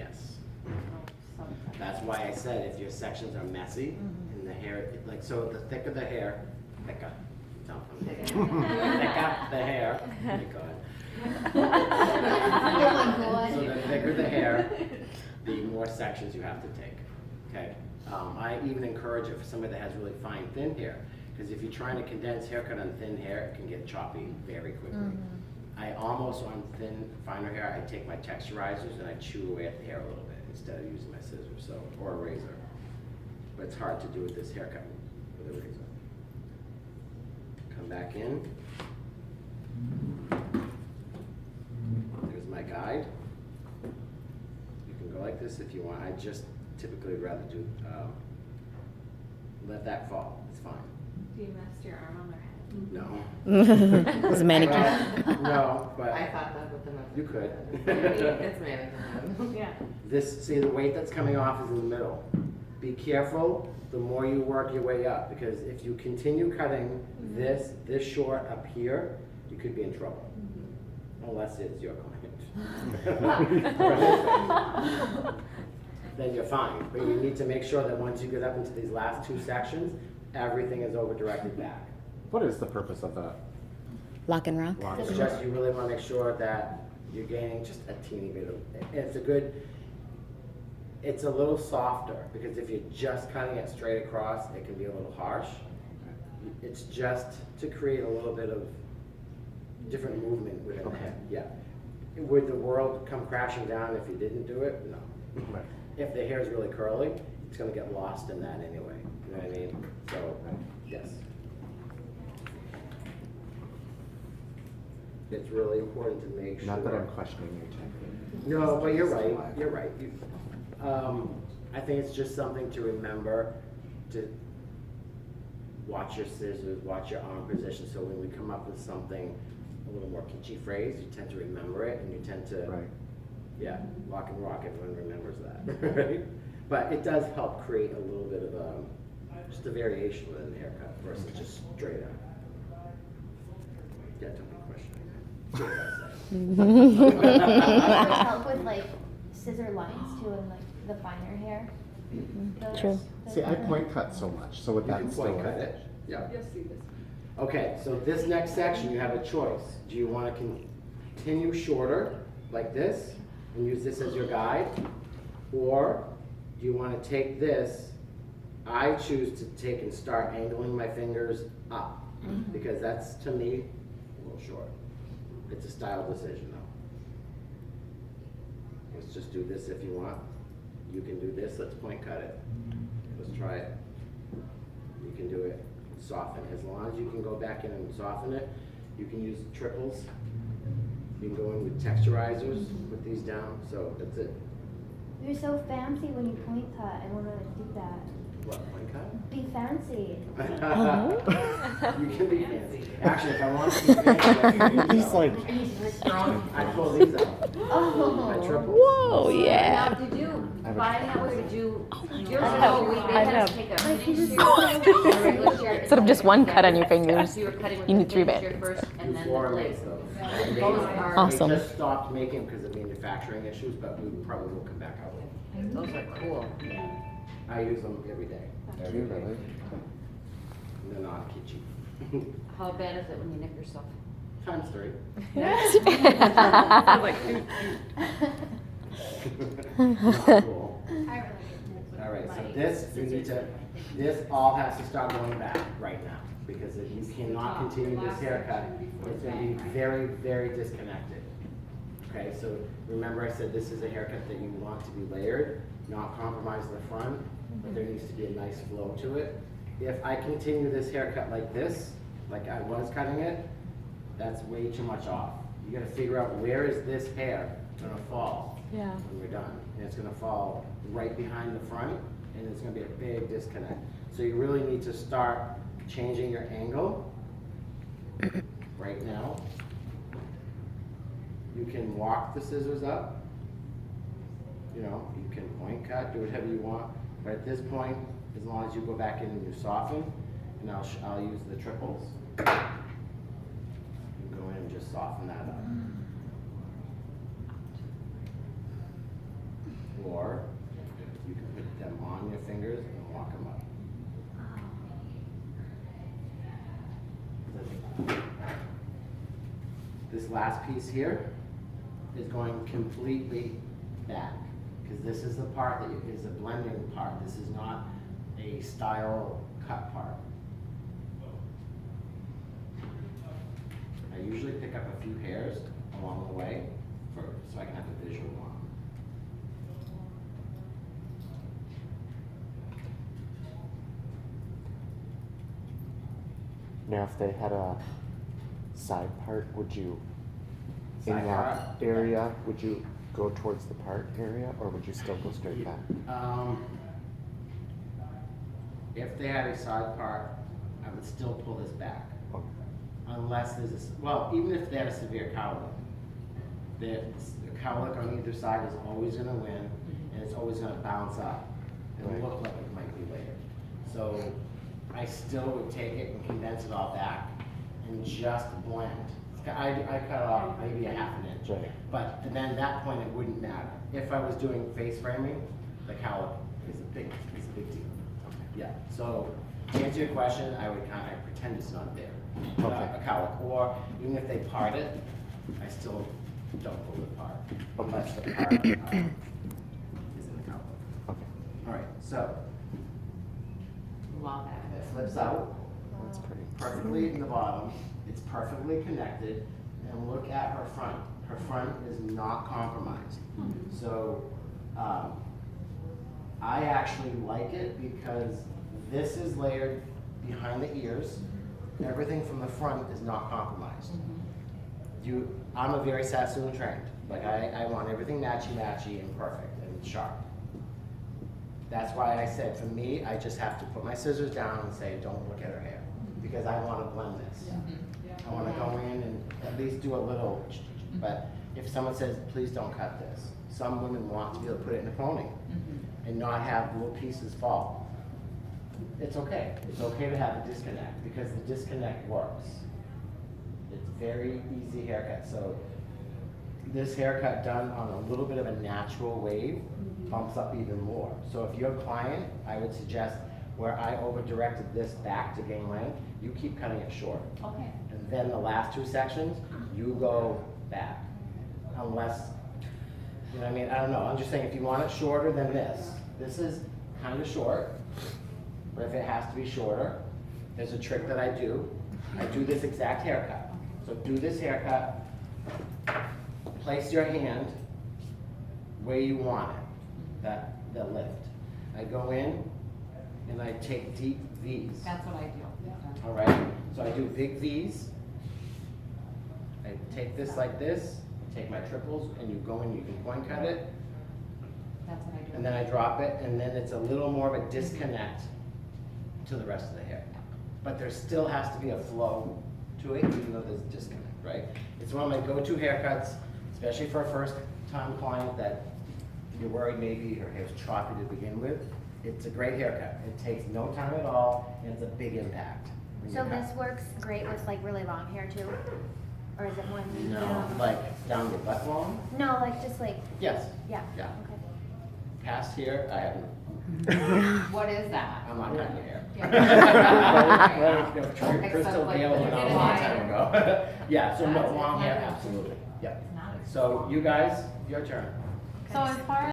Yes. That's why I said if your sections are messy and the hair, like, so the thicker the hair, thicker. Thicker the hair. Oh my God. So the thicker the hair, the more sections you have to take. Okay. I even encourage it for somebody that has really fine, thin hair, because if you're trying to condense haircut on thin hair, it can get choppy very quickly. I almost, on thin, finer hair, I take my texturizers and I chew away at the hair a little bit instead of using my scissors, so, or a razor. But it's hard to do with this haircut with a razor. Come back in. There's my guide. You can go like this if you want. I just typically would rather do, let that fall. It's fine. Do you rest your arm on their head? No. It's a mannequin. No, but I thought that with the message. you could. It's mannequin. Yeah. This, see, the weight that's coming off is in the middle. Be careful the more you work your way up, because if you continue cutting this short up here, you could be in trouble. Unless it's your client. Then you're fine. But you need to make sure that once you get up into these last two sections, everything is over directed back. What is the purpose of that? Lock and rock. It's just, you really want to make sure that you're gaining just a teeny bit of, it's a little softer, because if you're just cutting it straight across, it can be a little harsh. It's just to create a little bit of different movement within the head, yeah. Would the world come crashing down if you didn't do it? No. Right. If the hair is really curly, it's going to get lost in that anyway, you know what I mean? So, yes. It's really important to make sure. Not that I'm questioning your technique. No, but you're right, you're right. I think it's just something to remember, to watch your scissors, watch your arm position, so when we come up with something, a little more kitschy phrase, you tend to remember it, and you tend to, Right. yeah, lock and rock, everyone remembers that, right? But it does help create a little bit of just a variation within the haircut versus just straight up. Yeah, don't be questioning. Does it help with like scissor lines too, and like the finer hair? True. See, I point cut so much, so would You that can still point work? cut it. Yeah. Yes, see this. Okay, so this next section, you have a choice. Do you want to continue shorter, like this, and use this as your guide? Or do you want to take this? I choose to take and start angling my fingers up, because that's, to me, a little short. It's a style decision, though. Let's just do this if you want. You can do this, let's point cut it. Let's try it. You can do it, soften. As long as you can go back in and soften it, you can use triples. You can go in with texturizers, put these down, so that's it. You're so fancy when you point cut. I want to do that. What, point cut? Be fancy. You can be fancy. Actually, if I want to be fancy, He's like, I pull these out. Oh. I triple. Whoa, yeah. Now, did you I have a find out, or did you, years I ago, have- they I had have- us take a Like, finish you shear, just- a regular shear, Instead of just one cut on your fingers, so you were cutting with you the need three finish bit. shear first, and then the Before blade. makes those. Those are- Awesome. They just stopped making because of manufacturing issues, but we probably will come back out with them. Those are cool. I use them every day. are you really? And they're not kitschy. How bad is it when you nip yourself? Times 3. Cool. All right, so this, you need to, this all has to start going back right now, because if you cannot continue this haircut, it's gonna be very, very disconnected. Okay, so remember I said this is a haircut that you want to be layered, not compromise the front, but there needs to be a nice flow to it. If I continue this haircut like this, like I was cutting it, that's way too much off. You gotta figure out where is this hair gonna fall Yeah. when we're done. And it's gonna fall right behind the front, and it's gonna be a big disconnect. So you really need to start changing your angle right now. You can walk the scissors up. You know, you can point cut, do whatever you want. But at this point, as long as you go back in and you soften, and I'll use the triples. You go in and just soften that up. on your fingers and walk them up. This last piece here is going completely back, because this is the part that is a blending part. This is not a style cut part. I usually pick up a few hairs along the way so I can have a visual on. Now, if they had a side part, would you, in Side that part? area, would you go towards the part area, or would you still go straight back? If they had a side part, I would still pull this back. Okay. Unless there's well, even if they had a severe cowlick, the cowlick on either side is always gonna win, and it's always gonna bounce up and Right. look like it might be later. So I still would take it and condense it all back and just blend. I cut off maybe a half an inch, Right. but then at that point it wouldn't matter. If I was doing face framing, the cowlick is a big deal. Yeah, so to answer your question, I would kind of pretend it's not there. Okay. A cowlick, or even if they part it, I still don't pull it apart. Unless the part is in the cowlick. Okay, All right, so Wow, that. it flips out that's pretty. perfectly in the bottom. It's perfectly connected, and look at her front. Her front is not compromised. So I actually like it because this is layered behind the ears. Everything from the front is not compromised. I'm a very Sassoon trained. Like I want everything matchy and perfect and sharp. That's why I said, for me, I just have to put my scissors down and say, don't look at her hair, because I want to blend this. I want to go in and at least do a little, but if someone says, please don't cut this, some women want to be able to put it in a pony and not have little pieces fall. It's okay. It's okay to have a disconnect, because the disconnect works. It's very easy haircut. So this haircut done on a little bit of a natural wave bumps up even more. So if you're a client, I would suggest where I over-directed this back to gain length, you keep cutting it short. Okay. And then the last two sections, you go back. Unless, you know what I mean? I don't know. I'm just saying, if you want it shorter than this is kind of short. But if it has to be shorter, there's a trick that I do. I do this exact haircut. So do this haircut, place your hand where you want it, the lift. I go in and I take deep V's. That's what I do. All right, so I do big V's. I take this like this, take my triples, and you go in, you can point cut it, That's what I do. and then I drop it, and then it's a little more of a disconnect to the rest of the hair. But there still has to be a flow to it, even though there's a disconnect, right? It's one of my go-to haircuts, especially for a first-time client that you're worried maybe her hair's choppy to begin with. It's a great haircut. It takes no time at all, and it's a big impact. when So you cut. this works great with like really long hair too? Or is it more? No, like down your butt long? No, like just like, Yes. yeah. Yeah. Okay. Past here, I haven't. What is that? I'm not cutting your hair. Yeah. Crystal like Gale when went you on a get long it time ago. Yeah, so no, That's long hair, not- absolutely. Yep. Not- So you guys, your turn. So as far